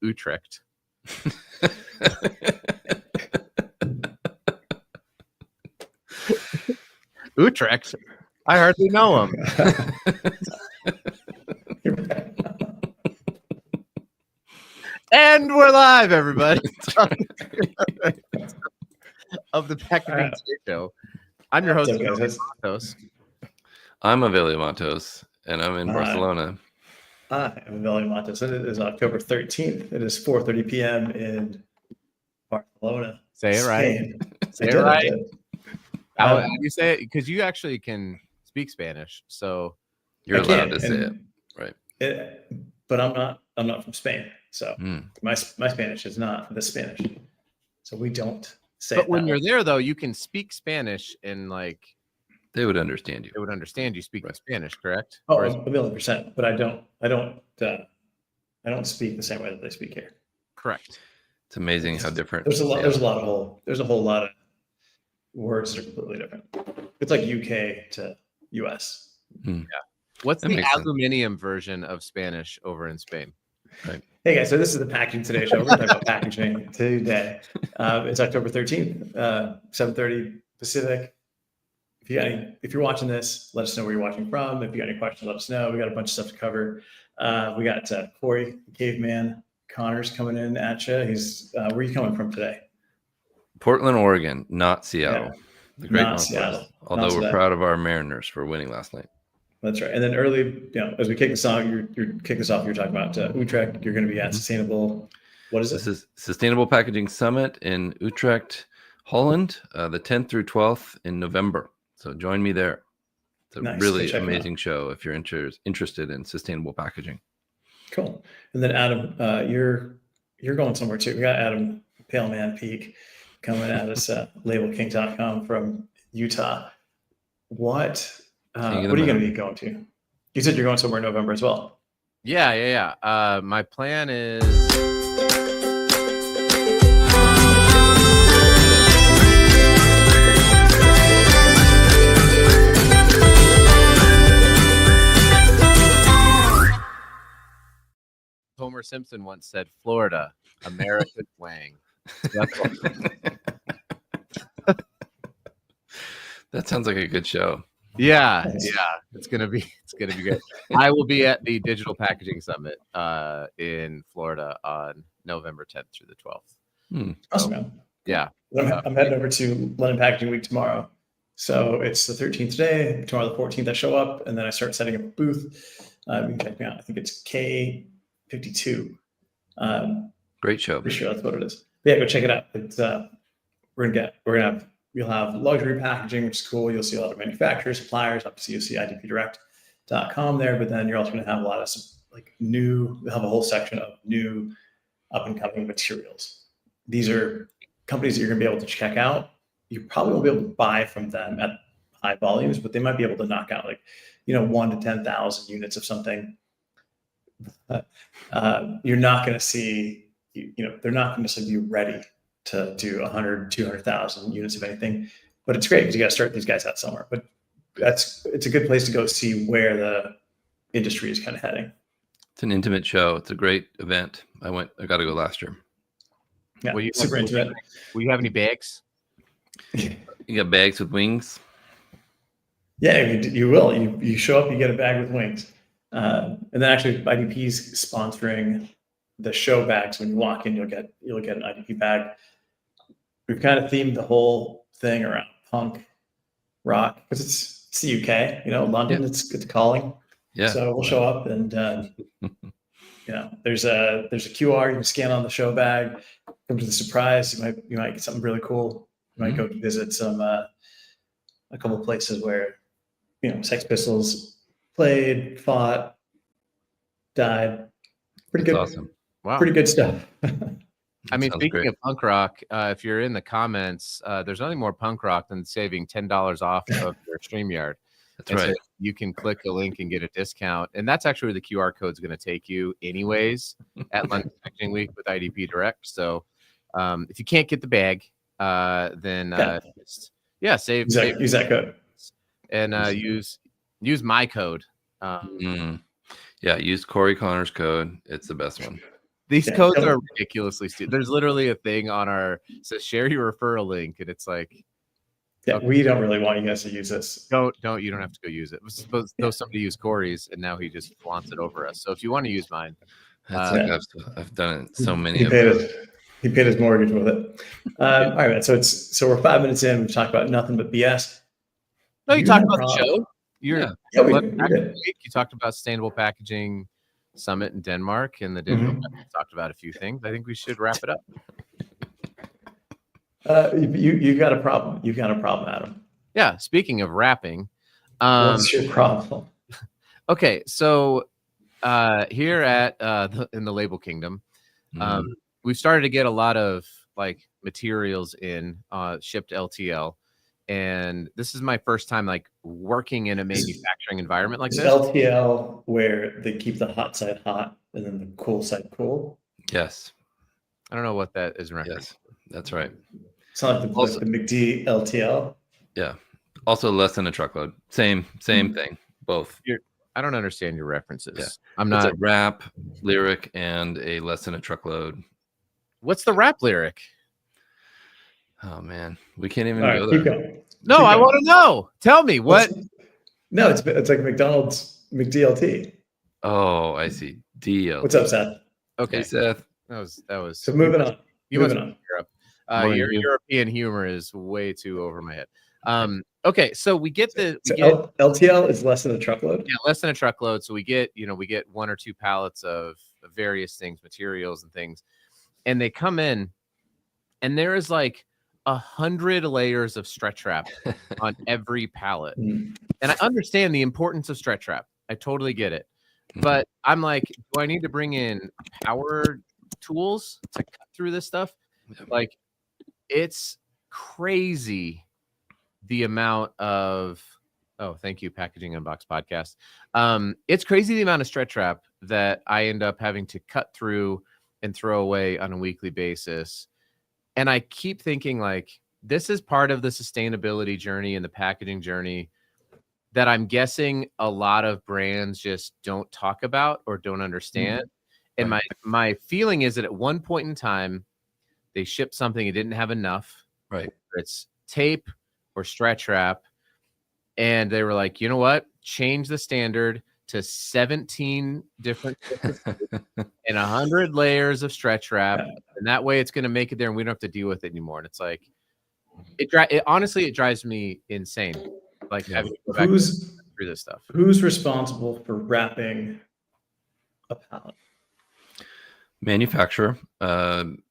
Utrecht. Utrecht? I hardly know him. And we're live, everybody. Of the Packaging Show. I'm your host, Matos. I'm Avelio Matos, and I'm in Barcelona. Hi, I'm Avelio Matos, and it is October 13th. It is 4:30 p.m. in Barcelona. Say it right. Say it right. How do you say it? Because you actually can speak Spanish, so you're allowed to say it, right? But I'm not from Spain, so my Spanish is not the Spanish. So we don't say. But when you're there, though, you can speak Spanish and they would understand you. They would understand you speaking Spanish, correct? Oh, 1,000,000%. But I don't speak the same way that they speak here. Correct. It's amazing how different. There's a whole lot of words that are completely different. It's like UK to US. Yeah. What's the aluminium version of Spanish over in Spain? Right. Hey guys, so this is the Packaging Today show. We're going to talk about packaging today. It's October 13th, 7:30 Pacific. If you're watching this, let us know where you're watching from. If you got any questions, let us know. We got a bunch of stuff to cover. We got Corey, Caveman Connors coming in at you. He's where are you coming from today? Portland, Oregon, not Seattle. Yeah. The great Northwest. Seattle. Although we're proud of our Mariners for winning last night. That's right. And then early, as we kick this off, you're kicking this off. You're talking about Utrecht. You're going to be at Sustainable. What is it? This is Sustainable Packaging Summit in Utrecht, Holland, the 10th through 12th in November. So join me there. It's a really amazing show if you're interested in sustainable packaging. Cool. And then Adam, you're going somewhere too. We got Adam Paleman Peak coming at us at labelking.com from Utah. What are you going to be going to? You said you're going somewhere in November as well. Yeah. My plan is Homer Simpson once said, Florida, America's Wang. That sounds like a good show. Yeah. It's gonna be good. I will be at the Digital Packaging Summit in Florida on November 10th through the 12th. Awesome, man. Yeah. I'm heading over to London Packaging Week tomorrow. So it's the 13th today. Tomorrow the 14th I show up, and then I start setting up a booth. You can check me out. I think it's K52. Great show. Pretty sure that's what it is. But yeah, go check it out. It's you'll have luxury packaging, which is cool. You'll see a lot of manufacturers, suppliers. Obviously, you'll see idpdirect.com there. But then you're also going to have a lot of we'll have a whole section of new up and coming materials. These are companies that you're going to be able to check out. You probably won't be able to buy from them at high volumes, but they might be able to knock out 1 to 10,000 units of something. You're not going to see, they're not going to necessarily be ready to do 100, 200,000 units of anything, but it's great because you got to start these guys out somewhere. But it's a good place to go see where the industry is kind of heading. It's an intimate show. It's a great event. I got to go last year. Yeah, super intimate. Will you have any bags? You got bags with wings? Yeah, you will. You show up, you get a bag with wings. And then actually IDP's sponsoring the show bags. When you walk in, you'll get an IDP bag. We've kind of themed the whole thing around punk rock because it's the UK, London. Yeah. It's calling. Yeah. So we'll show up and there's a QR you can scan on the show bag. Come to the surprise. You might get something really cool. You might go visit some a couple of places where Sex Pistols played, fought, died. Pretty good. Awesome. Wow. Pretty good stuff. I mean, speaking of punk rock, if you're in the comments, there's nothing more punk rock than saving $10 off of your StreamYard. That's right. So you can click a link and get a discount. And that's actually where the QR code is going to take you anyways at London Packaging Week with IDP Direct. So if you can't get the bag, then save use that code. And use my code. Yeah, use Corey Connor's code. It's the best one. These Yeah, codes don't- are ridiculously stupid. There's literally a thing on our says share your referral link, and it's like, Yeah, okay. we don't really want you guys to use this. You don't have to go use it. Suppose though somebody used Corey's and now he just flaunts it over us. So if you want to use mine, That's Yeah. like I've done it so many He of paid those. he paid his mortgage with it. All right, man. So we're 5 minutes in. We've talked about nothing but BS. no, you You talked had a about the problem. show. You're Yeah. Yeah, we back did. week, you talked about Sustainable Packaging Summit in Denmark and the digital. Mhm. Talked about a few things. I think we should wrap it up. You got a problem. You got a problem, Adam. Yeah. Speaking of wrapping, What's your problem? okay, so here at in the Label Kingdom, we've started to get a lot of like materials in shipped LTL, and this is my first time like working in a manufacturing environment like Is this. LTL where they keep the hot side hot and then the cool side cool? Yes. I don't know what that is in reference. Yes. That's right. It's not like Also- the McD LTL. Yeah. Also less than a truckload. Same thing. Both. I don't understand your references. Yeah. I'm It's not. a rap, lyric, and a less than a truckload. What's the rap lyric? Oh man, we can't even All right, go keep there. going. No, Keep I going. want to know. Tell me what. No, it's like McDonald's McDLT. Oh, I see. DL. What's up, Seth? Okay, Hey, Seth. that was. So moving on. You must Moving be on. Europe. Morning, Your you. European humor is way too over my head. Okay, so we get the So we get LTL is less than a truckload. yeah, less than a truckload. So we get 1 or 2 pallets of various things, materials and things, and they come in, and there is like 100 layers of stretch wrap on every pallet. Mm. And I understand the importance of stretch wrap. I totally get it. But I'm like, do I need to bring in power tools to cut through this stuff? Like, it's crazy the amount of thank you, Packaging Unbox podcast. It's crazy the amount of stretch wrap that I end up having to cut through and throw away on a weekly basis. And I keep thinking like this is part of the sustainability journey and the packaging journey that I'm guessing a lot of brands just don't talk about or don't understand. And my feeling is that at one point in time, they shipped something and didn't have enough. Right. Whether it's tape or stretch wrap. And they were like, you know what? Change the standard to 17 different and 100 layers of stretch wrap. And that way it's going to make it there and we don't have to deal with it anymore. And it's like, honestly, it drives me insane. Like having to go back through this stuff. Who's responsible for wrapping a pallet? Manufacturer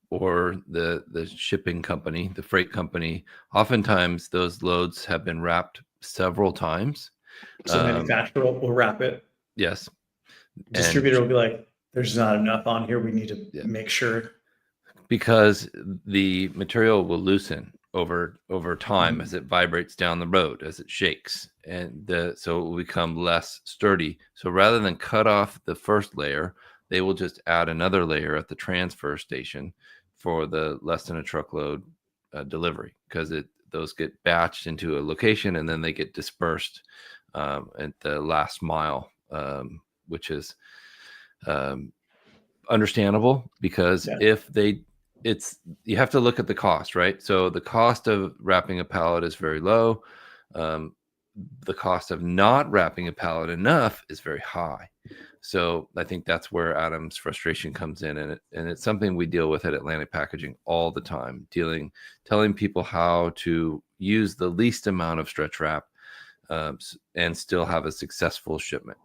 or the shipping company, the freight company. Oftentimes those loads have been wrapped several times. So manufacturer will wrap it. Yes. Distributor will be like, there's not enough on here. We need to make sure. Because the material will loosen over time as it vibrates down the road, as it shakes, and so it will become less sturdy. So rather than cut off the first layer, they will just add another layer at the transfer station for the less than a truckload delivery, because those get batched into a location and then they get dispersed at the last mile, which is understandable, because you have to look at the cost, right? So the cost of wrapping a pallet is very low. The cost of not wrapping a pallet enough is very high. So I think that's where Adam's frustration comes in, and it's something we deal with at Atlantic Packaging all the time, telling people how to use the least amount of stretch wrap and still have a successful shipment.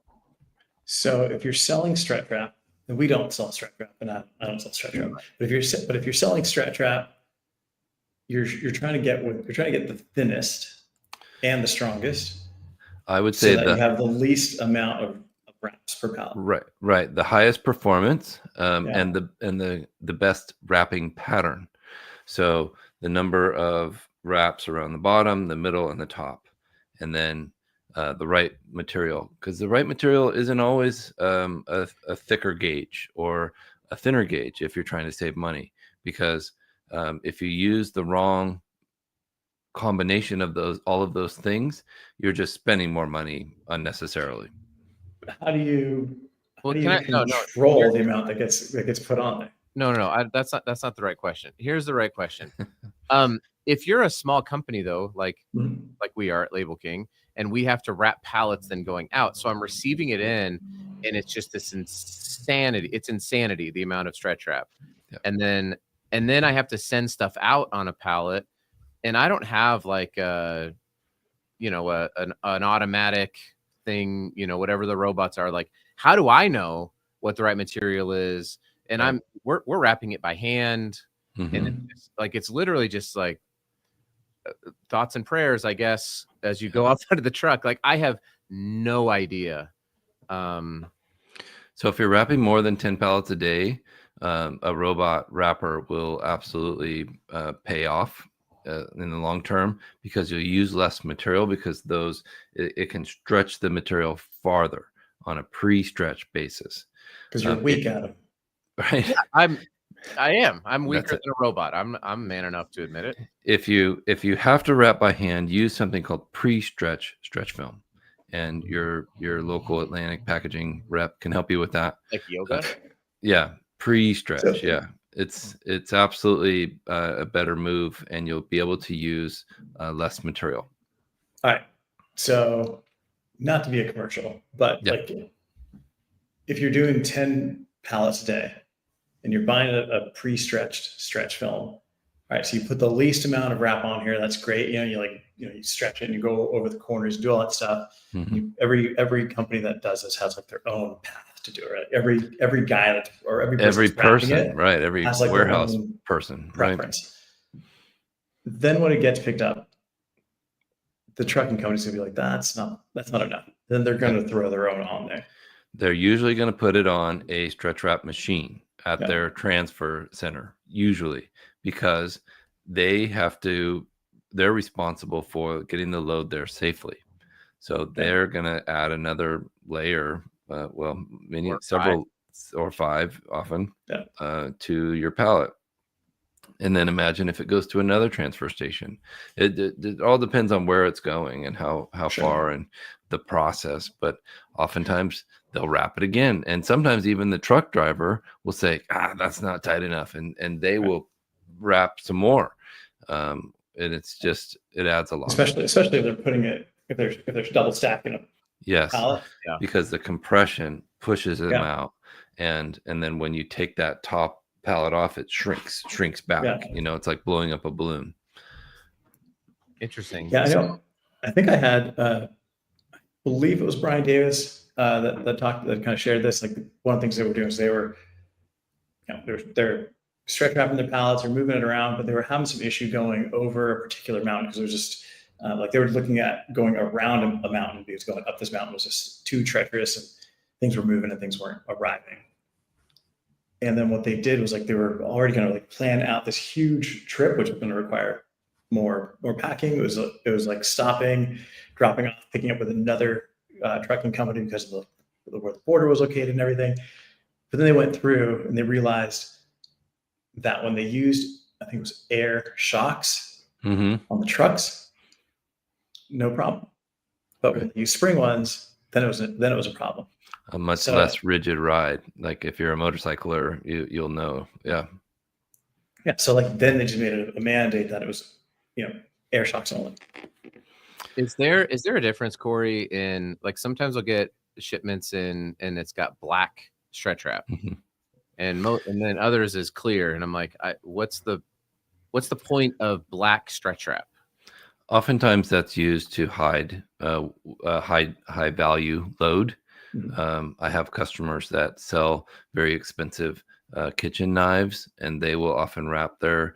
So if you're selling stretch wrap, and we don't sell stretch wrap, and I don't sell stretch wrap, but if you're selling stretch wrap, you're trying to get the thinnest and the strongest. I would say that you have the least amount of wraps per pallet. Right. The highest performance and the best wrapping pattern. So the number of wraps around the bottom, the middle, and the top, and then the right material, because the right material isn't always a thicker gauge or a thinner gauge if you're trying to save money, because if you use the wrong combination of all of those things, you're just spending more money unnecessarily. How do you Well, How do can you I? No, no. control the amount that gets put on there? No. That's not the right question. Here's the right question. If you're a small company though, like we are at Label King, and we have to wrap pallets then going out, so I'm receiving it in, and it's just this insanity. It's insanity the amount of stretch wrap, and then I have to send stuff out on a pallet, and I don't have like an automatic thing, whatever the robots are. Like, how do I know what the right material is? And we're wrapping it by hand, and it's literally just like thoughts and prayers, I guess, as you go outside of the truck. Like, I have no idea. So if you're wrapping more than 10 pallets a day, a robot wrapper will absolutely pay off in the long term, because you'll use less material, because it can stretch the material farther on a pre-stretch basis. Because you're weak at them. Right. Yeah, I'm weaker than a robot. I'm man enough to admit it. If you have to wrap by hand, use something called pre-stretch stretch film, and your local Atlantic packaging rep can help you with that. Like yoga. Yeah, pre-stretch. Yeah, it's absolutely a better move, and you'll be able to use less material. All right. So, not to be a commercial, but like, if you're doing 10 pallets a day, and you're buying a pre-stretched stretch film, all right, so you put the least amount of wrap on here. That's great. You stretch it and you go over the corners, do all that stuff. Every company that does this has like their own path to do it. Right? Every guy every person, right? Every like warehouse person preference. Right? Then when it gets picked up, the trucking company's gonna be like, that's not enough. Then they're going to throw their own on there. They're usually going to put it on a stretch wrap machine at their transfer center, usually, because they're responsible for getting the load there safely. So they're going to add another layer, several or five often, to your pallet. And then imagine if it goes to another transfer station. It all depends on where it's going and how far and the process. But oftentimes they'll wrap it again. And sometimes even the truck driver will say, that's not tight enough. And they will wrap some more. And it's just, it adds a lot. Especially if they're putting it, if they're double stacking them. Yes. Because the compression pushes them out. And then when you take that top pallet off, it shrinks back. It's like blowing up a balloon. Interesting. I know. I think I had I believe it was Brian Davis that kind of shared this. Like, one of the things they were doing is they're stretch wrapping their pallets or moving it around, but they were having some issue going over a particular mountain, because it was just like they were looking at going around a mountain, because going up this mountain was just too treacherous, and things were moving and things weren't arriving. And then what they did was, like, they were already going to like plan out this huge trip, which was going to require more packing. It was like stopping, dropping off, picking up with another trucking company because of where the border was located and everything. But then they went through and they realized that when they used, I think it was air shocks on the trucks, no problem. But when you use spring ones, then it was a problem. A much less rigid ride. Like, if you're a motorcycler, you'll know. Yeah. So like, then they just made it a mandate that it was, air shocks only. Is there a difference, Corey, in, like, sometimes I'll get shipments in and it's got black stretch wrap, and then others is clear, and I'm like, what's the point of black stretch wrap? Oftentimes that's used to hide high value load. I have customers that sell very expensive kitchen knives, and they will often wrap their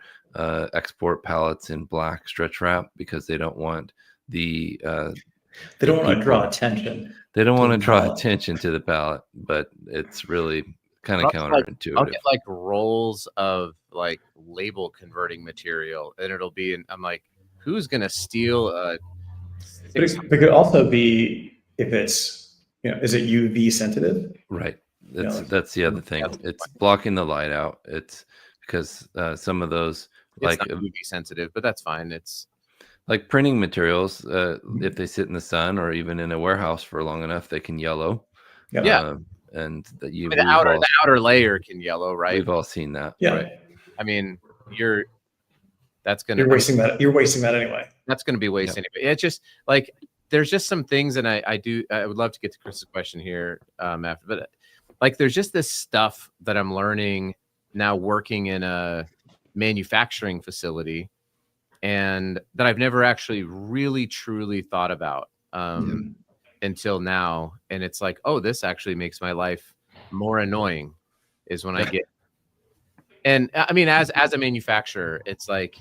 export pallets in black stretch wrap, because they don't want they don't want to draw attention. They don't want to draw attention to the pallet, but it's really kind of counterintuitive. I'll get like rolls of like label converting material, and it'll be, I'm like, who's gonna steal but it could also be, if it's, is it UV sensitive? Right. That's the other thing. It's blocking the light out. It's because some of those, it's not UV sensitive, but that's fine. It's like printing materials. If they sit in the sun or even in a warehouse for long enough, they can yellow. and that the outer layer can yellow, right? We've all seen that. Yeah. Right. I mean, you're wasting that. You're wasting that anyway. That's going to be waste anyway. It's just like there's just some things, and I would love to get to Chris's question here after, but like there's just this stuff that I'm learning now working in a manufacturing facility, and that I've never actually really truly thought about until now. And it's like, oh, this actually makes my life more annoying is when I get. And I mean, as a manufacturer, it's like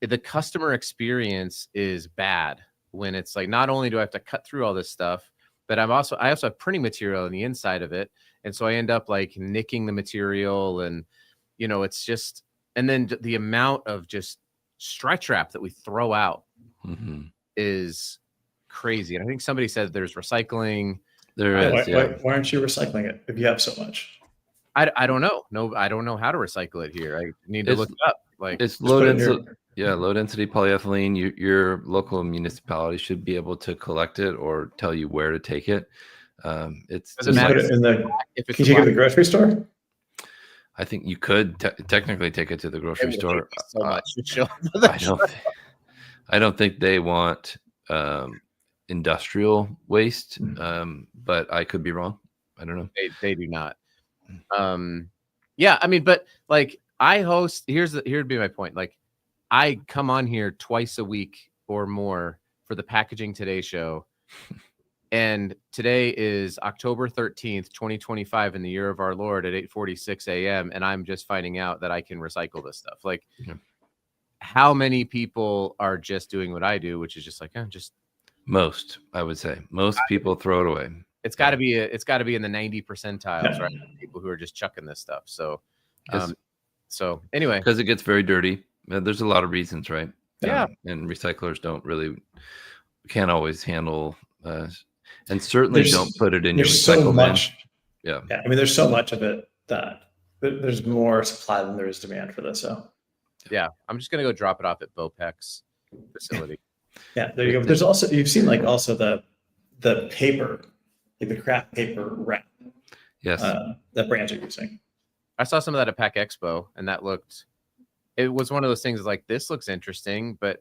the customer experience is bad when it's like, not only do I have to cut through all this stuff, but I also have printing material on the inside of it. And so I end up like nicking the material, and, you know, it's just, and then the amount of just stretch wrap that we throw out is crazy. And I think somebody said there's recycling. Why aren't you recycling it if you have so much? I don't know. No, I don't know how to recycle it here. I need to look it up. Like it's low density. Yeah, low density polyethylene. Your local municipality should be able to collect it or tell you where to take it. It's does it matter can you take it to the grocery store? I think you could technically take it to the grocery store. So much. I don't think they want industrial waste, but I could be wrong. I don't know. They do not. Yeah, I mean, but like I host. Here'd be my point. Like I come on here twice a week or more for the Packaging Today show. And today is October 13th, 2025, in the year of our Lord at 8:46 a.m. And I'm just finding out that I can recycle this stuff. Like, how many people are just doing what I do, which is just like, most, I would say. Most people throw it away. It's got to be in the 90 percentiles, right? People who are just chucking this stuff. So, so anyway, because it gets very dirty. There's a lot of reasons, right? Yeah. And recyclers can't always handle. And certainly don't put it in your recycle bin. Yeah. I mean, there's so much of it that there's more supply than there is demand for this. So, yeah, I'm just gonna go drop it off at Bopex facility. Yeah, there you go. But there's also, you've seen like also the paper, like the craft paper wrap. Yes. That brands are using. I saw some of that at Pack Expo, and it was one of those things like, this looks interesting, but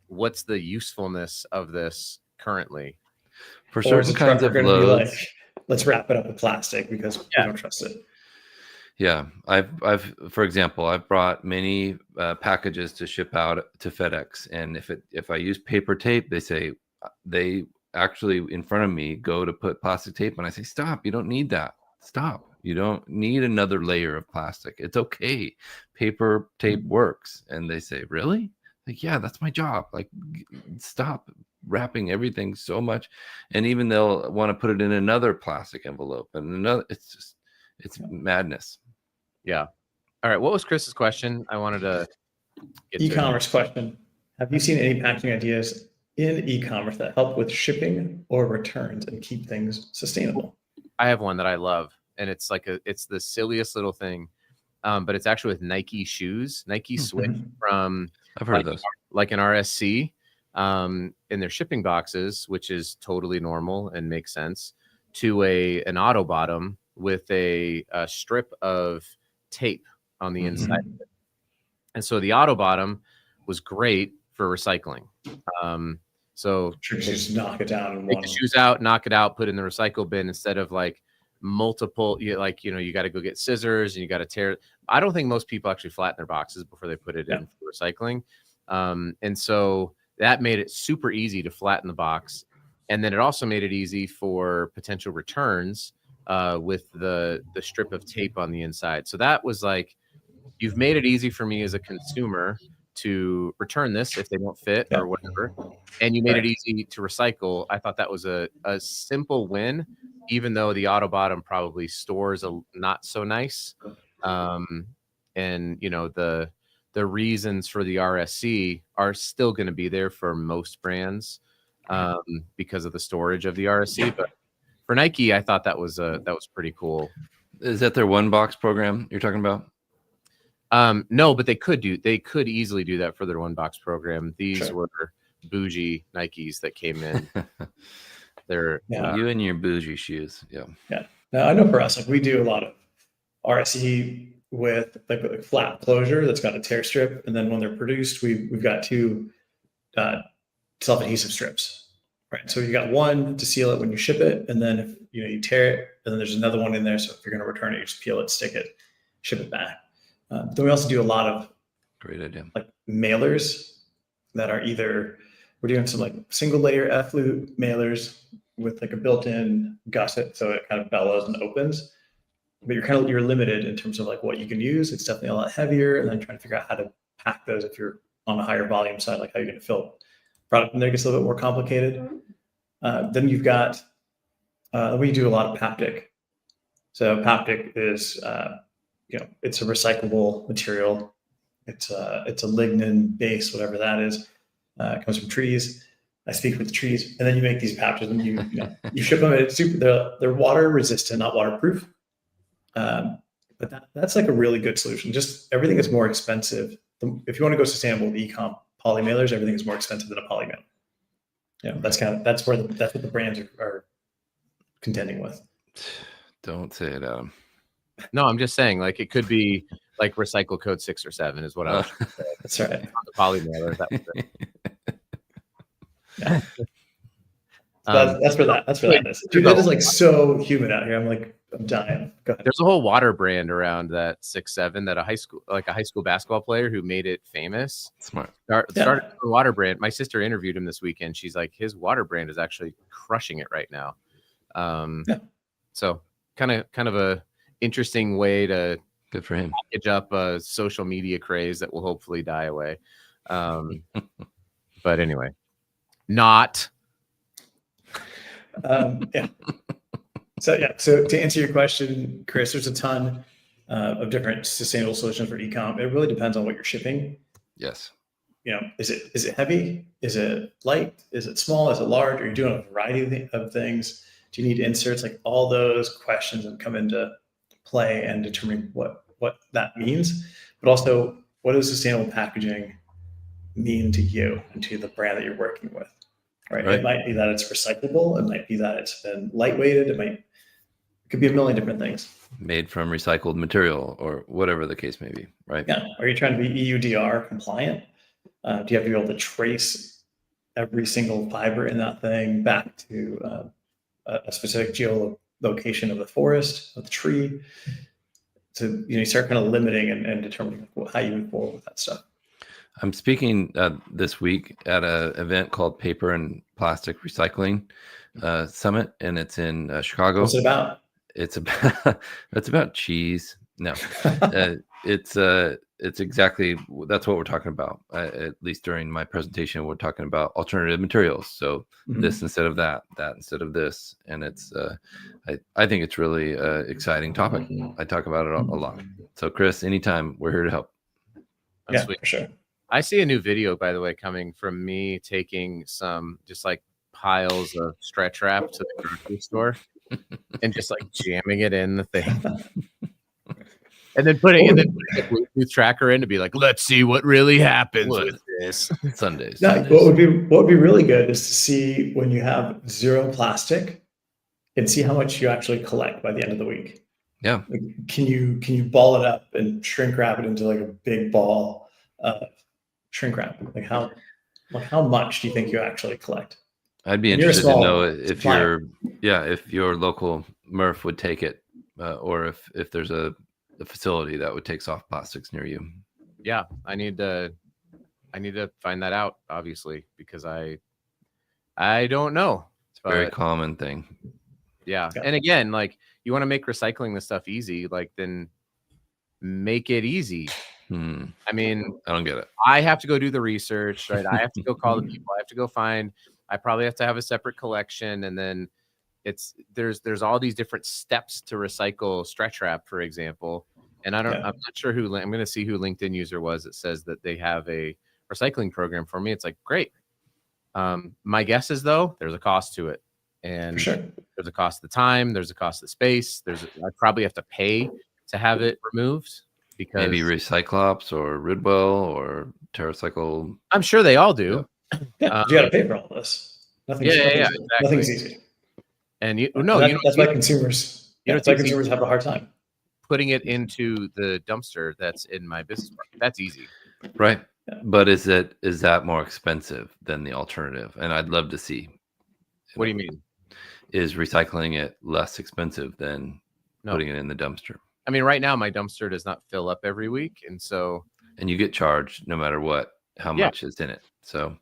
what's the usefulness of this currently? For certain kinds of loads, like, let's wrap it up with plastic because we don't trust it. Yeah, I've for example, I've brought many packages to ship out to FedEx, and if I use paper tape, they actually in front of me go to put plastic tape, and I say, stop! You don't need that. Stop! You don't need another layer of plastic. It's okay. Paper tape works, and they say, really? Like, yeah, that's my job. Like, stop wrapping everything so much. And even they'll want to put it in another plastic envelope and another. It's madness. Yeah. All right. What was Chris's question? I wanted to get e-commerce question. Have you seen any packaging ideas in e-commerce that help with shipping or returns and keep things sustainable? I have one that I love, and it's the silliest little thing. But it's actually with Nike shoes. Nike switched from, I've heard of those, like an RSC in their shipping boxes, which is totally normal and makes sense, to an auto bottom with a strip of tape on the inside of it. And so the auto bottom was great for recycling. So just knock it down. Take the shoes out, knock it out, put it in the recycle bin instead of like multiple, you got to go get scissors and you got to tear. I don't think most people actually flatten their boxes before they put it in for recycling. And so that made it super easy to flatten the box. And then it also made it easy for potential returns with the strip of tape on the inside. So that was like, you've made it easy for me as a consumer to return this if they don't fit or whatever. And you made it easy to recycle. I thought that was a simple win, even though the auto bottom probably stores not so nice. And the reasons for the RSC are still going to be there for most brands because of the storage of the RSC. But for Nike, I thought that was pretty cool. Is that their one box program you're talking about? No, but they could easily do that for their one box program. These were bougie Nikes that came in. They're Yeah. You and your bougie shoes. Yeah. Now I know for us, like we do a lot of RSE with like a flat closure that's got a tear strip, and then when they're produced, we've got two self-adhesive strips, right? So you got one to seal it when you ship it, and then if you tear it, and then there's another one in there. So if you're going to return it, you just peel it, stick it, ship it back. Then we also do a lot of Great idea. like mailers that are either we're doing some like single layer F-loop mailers with like a built-in gusset, so it kind of bellows and opens. But you're limited in terms of like what you can use. It's definitely a lot heavier, and then trying to figure out how to pack those if you're on a higher volume side, like how you're going to fill product. And there gets a little bit more complicated. Then you've got we do a lot of Paptic. So Paptic is it's a recyclable material. It's a lignin base, whatever that is. It comes from trees. I speak with trees, and then you make these pouches, and you ship them. It's they're water resistant, not waterproof. But that's like a really good solution. Just everything is more expensive. If you want to go sustainable with e-com poly mailers, everything is more expensive than a poly mailer. That's what the brands are contending with. Don't say it, Adam. No, I'm just saying, like, it could be like recycle code 6 or 7 is what I was trying to say. That's right. On the poly mailer. That was it. Yeah. That's where that is. Dude, that is like so humid out here. I'm dying. Go ahead. There's a whole water brand around that 6-7 that a high school basketball player who made it famous. Smart. Started a water brand. My sister interviewed him this weekend. She's like, his water brand is actually crushing it right now. So kind of a interesting way to good for him package up a social media craze that will hopefully die away. But anyway, not. Yeah. So to answer your question, Chris, there's a ton of different sustainable solutions for e-com. It really depends on what you're shipping. Yes. Is it heavy? Is it light? Is it small? Is it large? Are you doing a variety of things? Do you need inserts? Like all those questions that come into play and determine what that means. But also, what does sustainable packaging mean to you and to the brand that you're working with? Right. It might be that it's recyclable. It might be that it's been lightweighted. It could be a million different things. Made from recycled material or whatever the case may be, right? Yeah. Are you trying to be EUDR compliant? Do you have to be able to trace every single fiber in that thing back to a specific geolocation of the forest, of the tree? So you start kind of limiting and determining how you move forward with that stuff. I'm speaking this week at an event called Paper and Plastic Recycling Summit, and it's in Chicago. What's it about? It's about cheese. No, it's exactly that's what we're talking about. At least during my presentation, we're talking about alternative materials. So this instead of that instead of this, and it's I think it's really exciting topic. I talk about it a lot. So Chris, anytime, we're here to help. That's sweet. For sure. I see a new video, by the way, coming from me taking some just like piles of stretch wrap to the grocery store and just like jamming it in the thing. And then putting a Bluetooth tracker in to be like, let's see what really happens with this. Sundays. What would be really good is to see when you have zero plastic and see how much you actually collect by the end of the week. Yeah. Can you ball it up and shrink wrap it into like a big ball of shrink wrap? Like how much do you think you actually collect? I'd be interested to know if your local MRF would take it, or if there's a facility that would take soft plastics near you. Yeah, I need to find that out, obviously, because I don't know. It's a very common thing. Yeah. And again, like you want to make recycling this stuff easy, like then make it easy. I mean, I don't get it. I have to go do the research, right? I have to go call the people. I have to go I probably have to have a separate collection, and then there's all these different steps to recycle stretch wrap, for example. And I'm not sure I'm going to see who LinkedIn user was that says that they have a recycling program for me. It's like, great. My guess is though, there's a cost to it, and for sure. There's a cost of the time. There's a cost of the space. I probably have to pay to have it removed. Because maybe Recyclops or Ridwell or TerraCycle. I'm sure they all do. Yeah, you got to pay for all this. Nothing's exactly. Nothing's easy. And that's why consumers have a hard time putting it into the dumpster that's in my business park. That's easy. Right. Yeah. But is that more expensive than the alternative? And I'd love to see. What do you mean? Is recycling it less expensive than putting it in the dumpster? I mean, right now my dumpster does not fill up every week, and you get charged no matter how much is in it. So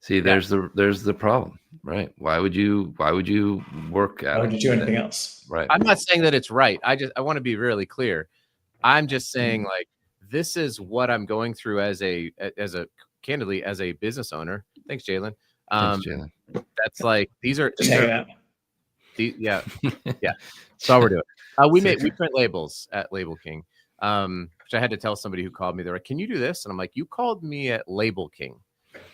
see, there's the problem, right? Why would you work at it? Why would you do anything else? Right. I'm not saying that it's right. I want to be really clear. I'm just saying like this is what I'm going through as a business owner. Thanks, Jalen. Thanks, Jalen. That's like these are yeah. That's all we're doing. We print labels at Label King, which I had to tell somebody who called me. They're like, "Can you do this?" And I'm like, "You called me at Label King.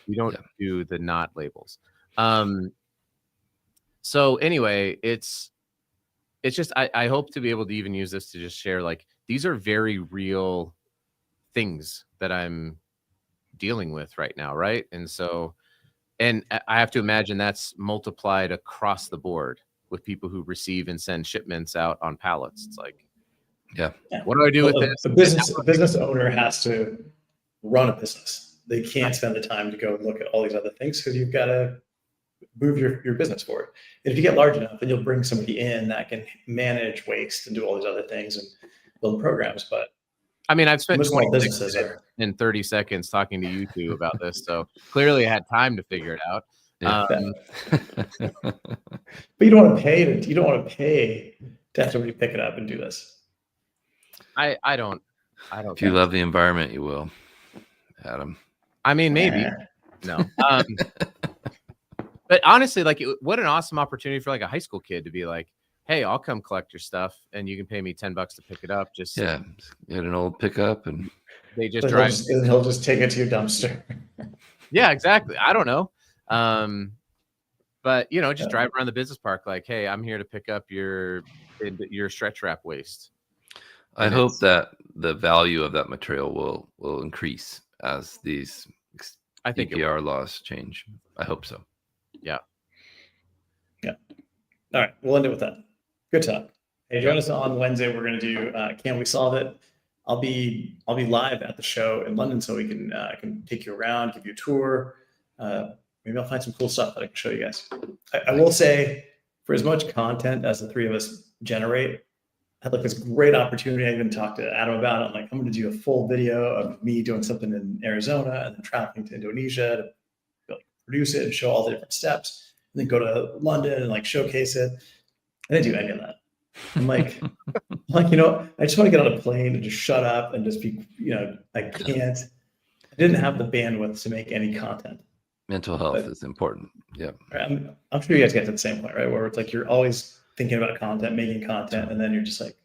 We don't do the not labels." So anyway, it's just I hope to be able to even use this to just share like these are very real things that I'm dealing with right now, right? And so, and I have to imagine that's multiplied across the board with people who receive and send shipments out on pallets. It's like, what do I do with this? A business owner has to run a business. They can't spend the time to go look at all these other things because you've got to move your business forward. And if you get large enough, then you'll bring somebody in that can manage waste and do all these other things and build programs. But I mean, I've spent small businesses in 30 seconds talking to you two about this, so clearly I had time to figure it out. But you don't want to pay. You don't want to pay to have somebody pick it up and do this. I don't. If you love the environment, you will, Adam. I mean, maybe. No. But honestly, like, what an awesome opportunity for like a high school kid to be like, "Hey, I'll come collect your stuff, and you can pay me $10 to pick it up." Just get an old pickup, and they just drive. He'll just take it to your dumpster. Yeah, exactly. I don't know. But just drive around the business park like, "Hey, I'm here to pick up your stretch wrap waste." I hope that the value of that material will increase as these EPR laws change. I hope so. Yeah. All right, we'll end it with that. Good talk. Hey, join us on Wednesday. We're going to do Can We Solve It? I'll be live at the show in London, so we can I can take you around, give you a tour. Maybe I'll find some cool stuff that I can show you guys. I will say, for as much content as the three of us generate, I had like this great opportunity. I even talked to Adam about it. I'm like, I'm going to do a full video of me doing something in Arizona and then traveling to Indonesia to produce it and show all the different steps, and then go to London and like showcase it. I didn't do any of that. I'm like, I just want to get on a plane and just shut up and just be, I can't. I didn't have the bandwidth to make any content. Mental health is important. Yeah. I'm sure you guys get to the same point, right? Where it's like you're always thinking about content, making content, and then you're just like,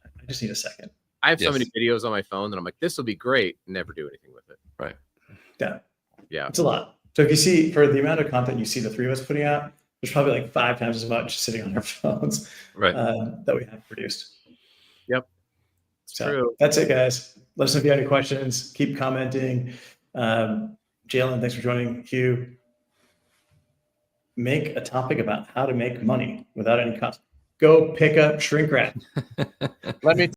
I just need a second. I have so many videos on my phone that I'm like, this will be great. Never do anything with it. Right. Yeah. It's a lot. So if you see, for the amount of content you see the three of us putting out, there's probably like 5 times as much sitting on our phones that we have produced. Yep. It's true. That's it, guys. Let us know if you have any questions. Keep commenting. Jalen, thanks for joining. Hugh, make a topic about how to make money without any cost. Go pick up shrink wrap. Let me